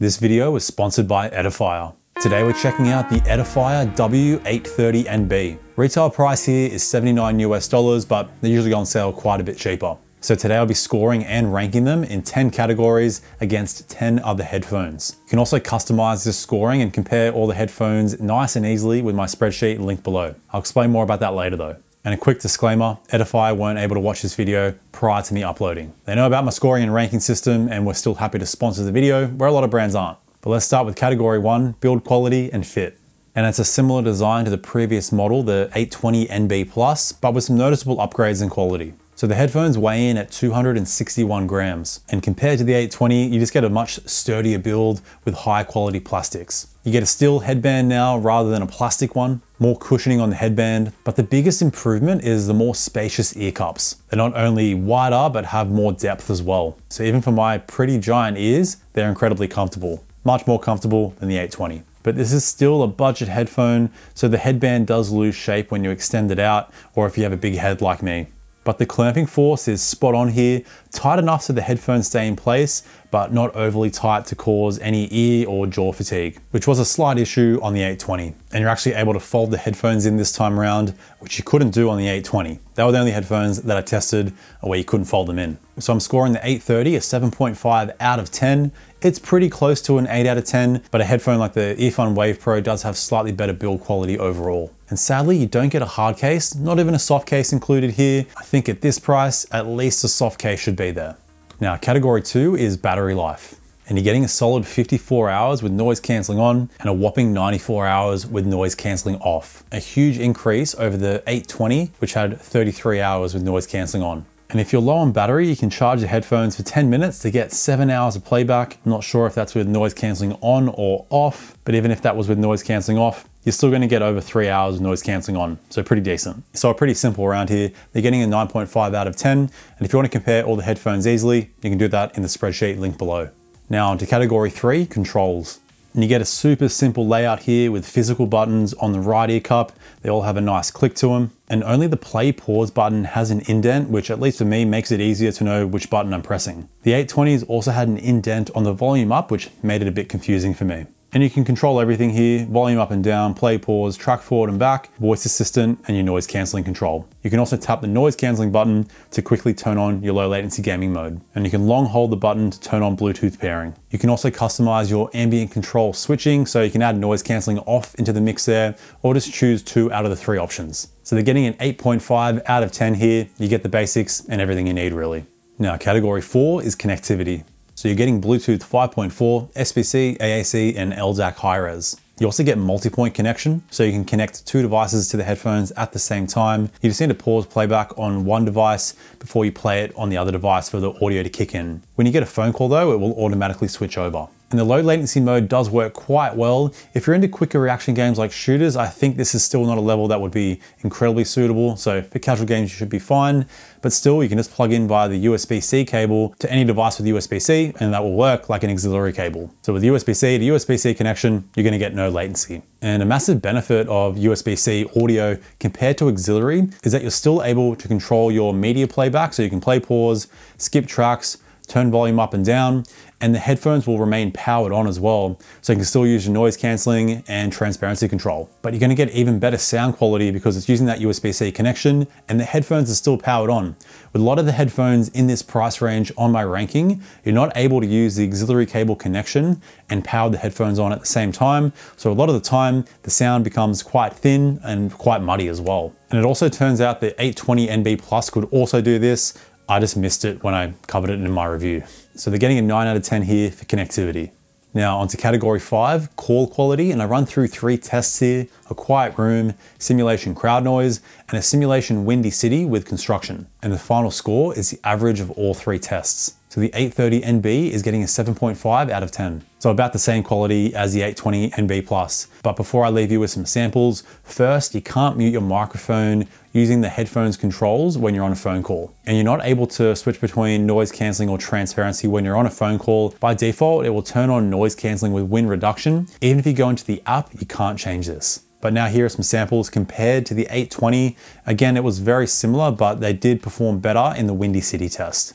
This video is sponsored by Edifier. Today we're checking out the Edifier W830NB. Retail price here is $79 US, but they usually go on sale quite a bit cheaper. So today I'll be scoring and ranking them in 10 categories against 10 other headphones. You can also customize this scoring and compare all the headphones nice and easily with my spreadsheet linked below. I'll explain more about that later though. And a quick disclaimer, Edifier weren't able to watch this video prior to me uploading. They know about my scoring and ranking system and we're still happy to sponsor the video where a lot of brands aren't. But let's start with category 1, build quality and fit. And it's a similar design to the previous model, the 820NB Plus, but with some noticeable upgrades in quality. So the headphones weigh in at 261 grams. And compared to the 820, you just get a much sturdier build with high quality plastics. You get a steel headband now rather than a plastic one, more cushioning on the headband, but the biggest improvement is the more spacious ear cups. They're not only wider, but have more depth as well. So even for my pretty giant ears, they're incredibly comfortable. Much more comfortable than the 820. But this is still a budget headphone, so the headband does lose shape when you extend it out, or if you have a big head like me. But the clamping force is spot on here, tight enough so the headphones stay in place, but not overly tight to cause any ear or jaw fatigue, which was a slight issue on the 820. And you're actually able to fold the headphones in this time around, which you couldn't do on the 820. They were the only headphones that I tested where you couldn't fold them in. So I'm scoring the 830 a 7.5 out of 10. It's pretty close to an 8 out of 10, but a headphone like the Earphone Wave Pro does have slightly better build quality overall. And sadly, you don't get a hard case, not even a soft case included here. I think at this price, at least a soft case should be there. Now, category 2 is battery life. And you're getting a solid 54 hours with noise cancelling on and a whopping 94 hours with noise cancelling off. A huge increase over the 820, which had 33 hours with noise cancelling on. And if you're low on battery, you can charge the headphones for 10 minutes to get 7 hours of playback. I'm not sure if that's with noise cancelling on or off, but even if that was with noise cancelling off, you're still going to get over 3 hours of noise cancelling on. So pretty decent. So pretty simple around here. They're getting a 9.5 out of 10. And if you want to compare all the headphones easily, you can do that in the spreadsheet linked below. Now onto category 3, controls. And you get a super simple layout here with physical buttons on the right ear cup. They all have a nice click to them. And only the play pause button has an indent, which at least for me makes it easier to know which button I'm pressing. The 820s also had an indent on the volume up, which made it a bit confusing for me. And you can control everything here, volume up and down, play, pause, track forward and back, voice assistant, and your noise cancelling control. You can also tap the noise cancelling button to quickly turn on your low latency gaming mode. And you can long hold the button to turn on Bluetooth pairing. You can also customize your ambient control switching, so you can add noise cancelling off into the mix there, or just choose 2 out of the 3 options. So they're getting an 8.5 out of 10 here. You get the basics and everything you need really. Now category 4 is connectivity. So you're getting Bluetooth 5.4, SBC, AAC, and LDAC high-res. You also get multi-point connection, so you can connect 2 devices to the headphones at the same time. You just need to pause playback on one device before you play it on the other device for the audio to kick in. When you get a phone call though, it will automatically switch over. And the low latency mode does work quite well. If you're into quicker reaction games like shooters, I think this is still not a level that would be incredibly suitable. So for casual games, you should be fine, but still you can just plug in via the USB-C cable to any device with USB-C and that will work like an auxiliary cable. So with USB-C to USB-C connection, you're gonna get no latency. And a massive benefit of USB-C audio compared to auxiliary is that you're still able to control your media playback. So you can play, pause, skip tracks, turn volume up and down, and the headphones will remain powered on as well. So you can still use your noise cancelling and transparency control. But you're gonna get even better sound quality because it's using that USB-C connection and the headphones are still powered on. With a lot of the headphones in this price range on my ranking, you're not able to use the auxiliary cable connection and power the headphones on at the same time. So a lot of the time, the sound becomes quite thin and quite muddy as well. And it also turns out the 820NB Plus could also do this. I just missed it when I covered it in my review. So they're getting a 9 out of 10 here for connectivity. Now onto category 5, call quality, and I run through 3 tests here: a quiet room, simulation crowd noise, and a simulation windy city with construction. And the final score is the average of all 3 tests. So the 830NB is getting a 7.5 out of 10. So about the same quality as the 820NB Plus. But before I leave you with some samples, first, you can't mute your microphone using the headphones controls when you're on a phone call. And you're not able to switch between noise cancelling or transparency when you're on a phone call. By default, it will turn on noise cancelling with wind reduction. Even if you go into the app, you can't change this. But now here are some samples compared to the 820. Again, it was very similar, but they did perform better in the windy city test.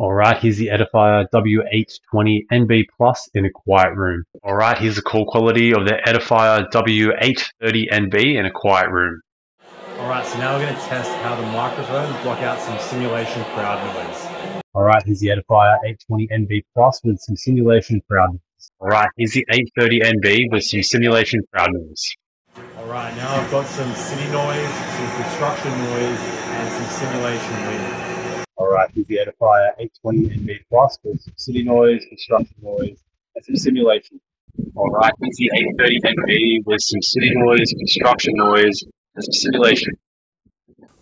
Alright, here's the Edifier W820NB Plus in a quiet room. Alright, here's the call quality of the Edifier W830NB in a quiet room. Alright, so now we're going to test how the microphones block out some simulation crowd noise. Alright, here's the Edifier 820NB Plus with some simulation crowd noise. Alright, here's the 830NB with some simulation crowd noise. Alright, now I've got some city noise, some construction noise, and some simulation wind. Alright, here's the Edifier 820NB Plus with some city noise, construction noise, and some simulation. Alright, here's the 830NB with some city noise, construction noise, and some simulation.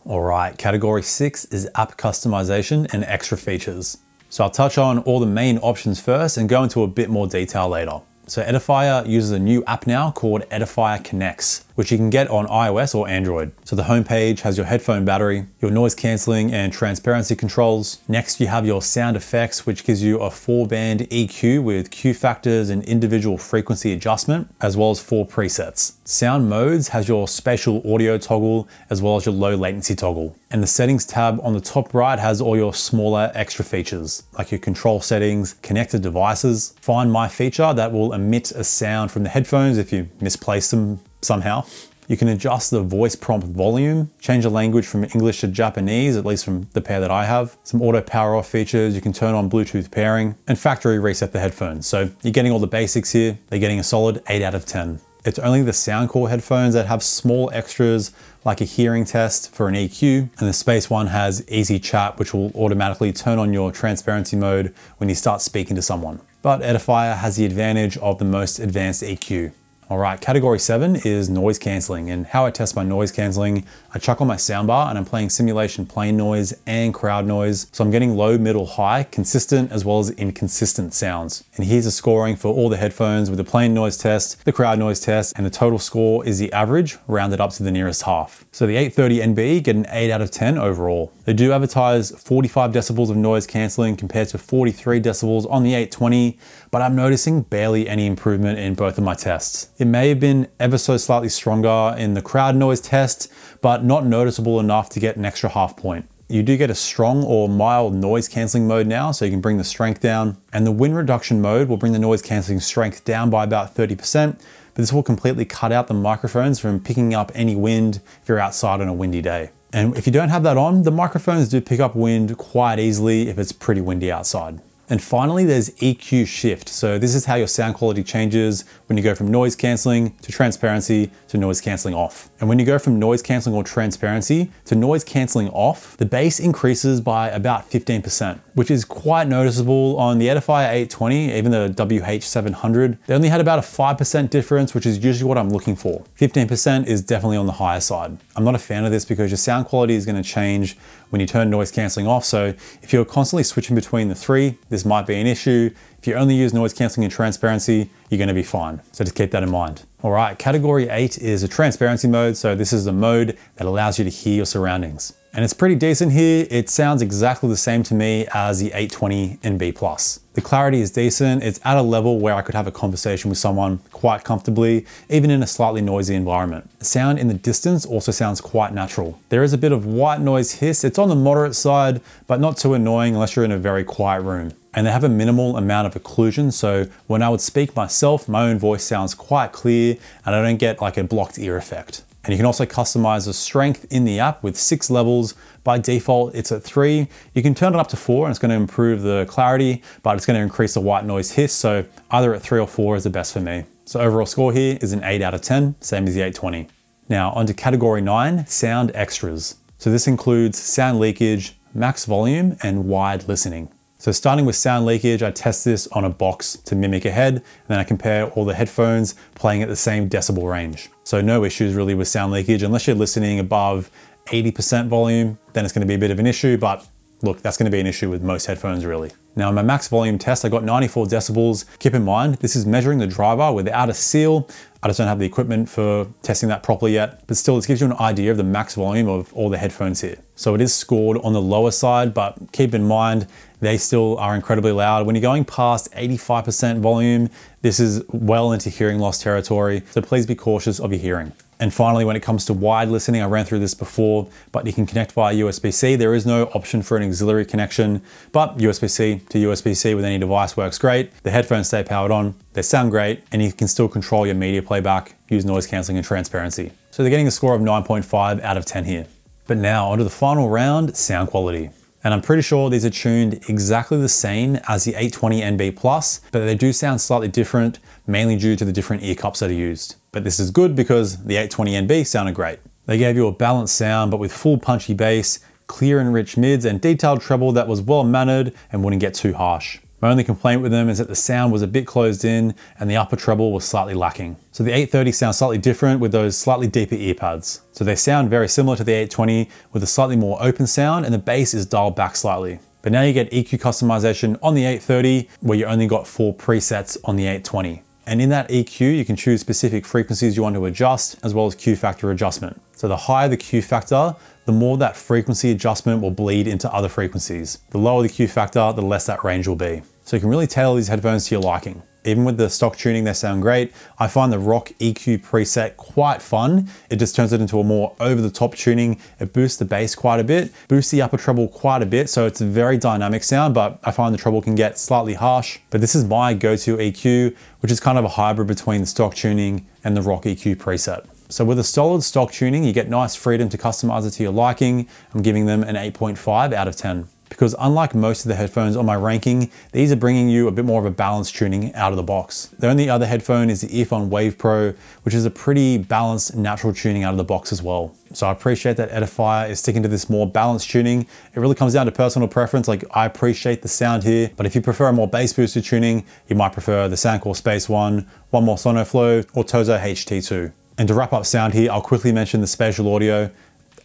Alright, category 6 is app customization and extra features. So I'll touch on all the main options first and go into a bit more detail later. So Edifier uses a new app now called Edifier Connects, which you can get on iOS or Android. So the homepage has your headphone battery, your noise cancelling and transparency controls. Next you have your sound effects, which gives you a 4-band EQ with Q factors and individual frequency adjustment, as well as 4 presets. Sound modes has your spatial audio toggle, as well as your low latency toggle. And the settings tab on the top right has all your smaller extra features, like your control settings, connected devices, Find My feature that will emit a sound from the headphones if you misplace them somehow. You can adjust the voice prompt volume, change the language from English to Japanese, at least from the pair that I have. Some auto power off features, you can turn on Bluetooth pairing, and factory reset the headphones. So you're getting all the basics here. They're getting a solid 8 out of 10. It's only the Soundcore headphones that have small extras like a hearing test for an EQ, and the Space one has easy chat, which will automatically turn on your transparency mode when you start speaking to someone. But Edifier has the advantage of the most advanced EQ. Alright, category 7 is noise cancelling, and how I test my noise cancelling, I chuck on my soundbar and I'm playing simulation plane noise and crowd noise. So I'm getting low, middle, high, consistent as well as inconsistent sounds. And here's the scoring for all the headphones with the plane noise test, the crowd noise test, and the total score is the average rounded up to the nearest half. So the 830NB get an 8 out of 10 overall. They do advertise 45 decibels of noise cancelling compared to 43 decibels on the 820, but I'm noticing barely any improvement in both of my tests. It may have been ever so slightly stronger in the crowd noise test, but not noticeable enough to get an extra half point. You do get a strong or mild noise cancelling mode now, so you can bring the strength down. And the wind reduction mode will bring the noise cancelling strength down by about 30%, but this will completely cut out the microphones from picking up any wind if you're outside on a windy day. And if you don't have that on, the microphones do pick up wind quite easily if it's pretty windy outside. And finally, there's EQ shift. So this is how your sound quality changes when you go from noise cancelling to transparency to noise cancelling off. And when you go from noise cancelling or transparency to noise cancelling off, the bass increases by about 15%, which is quite noticeable on the Edifier 820, even the WH700. They only had about a 5% difference, which is usually what I'm looking for. 15% is definitely on the higher side. I'm not a fan of this because your sound quality is going to change when you turn noise cancelling off. So if you're constantly switching between the three, this might be an issue. If you only use noise cancelling and transparency, you're going to be fine. So just keep that in mind. All right, category 8 is a transparency mode. So this is the mode that allows you to hear your surroundings. And it's pretty decent here. It sounds exactly the same to me as the 820NB Plus. The clarity is decent. It's at a level where I could have a conversation with someone quite comfortably, even in a slightly noisy environment. The sound in the distance also sounds quite natural. There is a bit of white noise hiss. It's on the moderate side, but not too annoying unless you're in a very quiet room. And they have a minimal amount of occlusion, so when I would speak myself, my own voice sounds quite clear and I don't get like a blocked ear effect. And you can also customize the strength in the app with 6 levels. By default, it's at 3. You can turn it up to 4 and it's going to improve the clarity, but it's going to increase the white noise hiss. So either at 3 or 4 is the best for me. So overall score here is an 8 out of 10, same as the 820. Now onto category 9, sound extras. So this includes sound leakage, max volume, and wide listening. So starting with sound leakage, I test this on a box to mimic a head, and then I compare all the headphones playing at the same decibel range. So no issues really with sound leakage, unless you're listening above 80% volume, then it's going to be a bit of an issue, but look, that's going to be an issue with most headphones really. Now in my max volume test, I got 94 decibels. Keep in mind, this is measuring the driver without a seal. I just don't have the equipment for testing that properly yet, but still this gives you an idea of the max volume of all the headphones here. So it is scored on the lower side, but keep in mind, they still are incredibly loud. When you're going past 85% volume, this is well into hearing loss territory, so please be cautious of your hearing. And finally, when it comes to wide listening, I ran through this before, but you can connect via USB-C. There is no option for an auxiliary connection, but USB-C to USB-C with any device works great. The headphones stay powered on, they sound great, and you can still control your media playback, use noise cancelling and transparency. So they're getting a score of 9.5 out of 10 here. But now onto the final round, sound quality. And I'm pretty sure these are tuned exactly the same as the 820NB Plus, but they do sound slightly different, mainly due to the different ear cups that are used. But this is good because the 820NB sounded great. They gave you a balanced sound, but with full punchy bass, clear and rich mids, and detailed treble that was well mannered and wouldn't get too harsh. My only complaint with them is that the sound was a bit closed in and the upper treble was slightly lacking. So the 830 sounds slightly different with those slightly deeper ear pads. So they sound very similar to the 820 with a slightly more open sound, and the bass is dialed back slightly. But now you get EQ customization on the 830 where you only got 4 presets on the 820. And in that EQ, you can choose specific frequencies you want to adjust, as well as Q factor adjustment. So the higher the Q factor, the more that frequency adjustment will bleed into other frequencies. The lower the Q factor, the less that range will be. So you can really tailor these headphones to your liking. Even with the stock tuning, they sound great. I find the Rock EQ preset quite fun. It just turns it into a more over-the-top tuning. It boosts the bass quite a bit, boosts the upper treble quite a bit, so it's a very dynamic sound, but I find the treble can get slightly harsh. But this is my go-to EQ, which is kind of a hybrid between the stock tuning and the Rock EQ preset. So with a solid stock tuning, you get nice freedom to customize it to your liking. I'm giving them an 8.5 out of 10. Because unlike most of the headphones on my ranking, these are bringing you a bit more of a balanced tuning out of the box. The only other headphone is the Earphone Wave Pro, which is a pretty balanced natural tuning out of the box as well. So I appreciate that Edifier is sticking to this more balanced tuning. It really comes down to personal preference. Like, I appreciate the sound here, but if you prefer a more bass boosted tuning, you might prefer the Soundcore Space One, One More Sonoflow, or Tozo HT2. And to wrap up sound here, I'll quickly mention the spatial audio.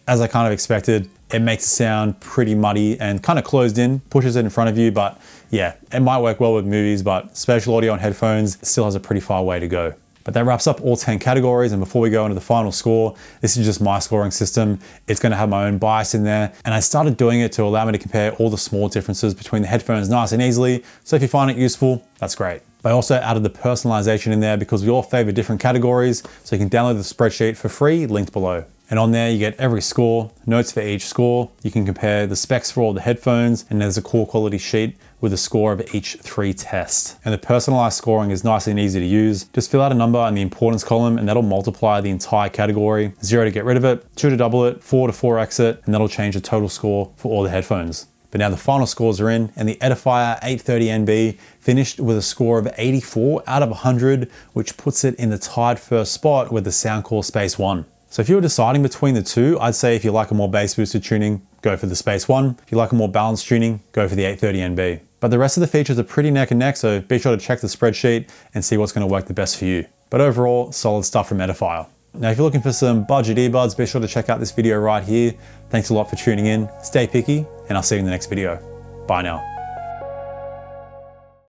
As I kind of expected, it makes it sound pretty muddy and kind of closed in, pushes it in front of you, but yeah, it might work well with movies, but spatial audio on headphones still has a pretty far way to go. But that wraps up all 10 categories, and before we go into the final score, this is just my scoring system. It's gonna have my own bias in there, and I started doing it to allow me to compare all the small differences between the headphones nice and easily, so if you find it useful, that's great. But I also added the personalization in there because we all favor different categories, so you can download the spreadsheet for free, linked below. And on there you get every score, notes for each score. You can compare the specs for all the headphones, and there's a core quality sheet with a score of each 3 tests. And the personalized scoring is nice and easy to use. Just fill out a number in the importance column and that'll multiply the entire category. 0 to get rid of it, 2 to double it, 4 to 4x it, and that'll change the total score for all the headphones. But now the final scores are in, and the Edifier 830NB finished with a score of 84 out of 100, which puts it in the tied first spot with the Soundcore Space One. So if you were deciding between the two, I'd say if you like a more bass boosted tuning, go for the Space One. If you like a more balanced tuning, go for the 830NB. But the rest of the features are pretty neck and neck, so be sure to check the spreadsheet and see what's gonna work the best for you. But overall, solid stuff from Edifier. Now, if you're looking for some budget earbuds, be sure to check out this video right here. Thanks a lot for tuning in. Stay picky, and I'll see you in the next video. Bye now.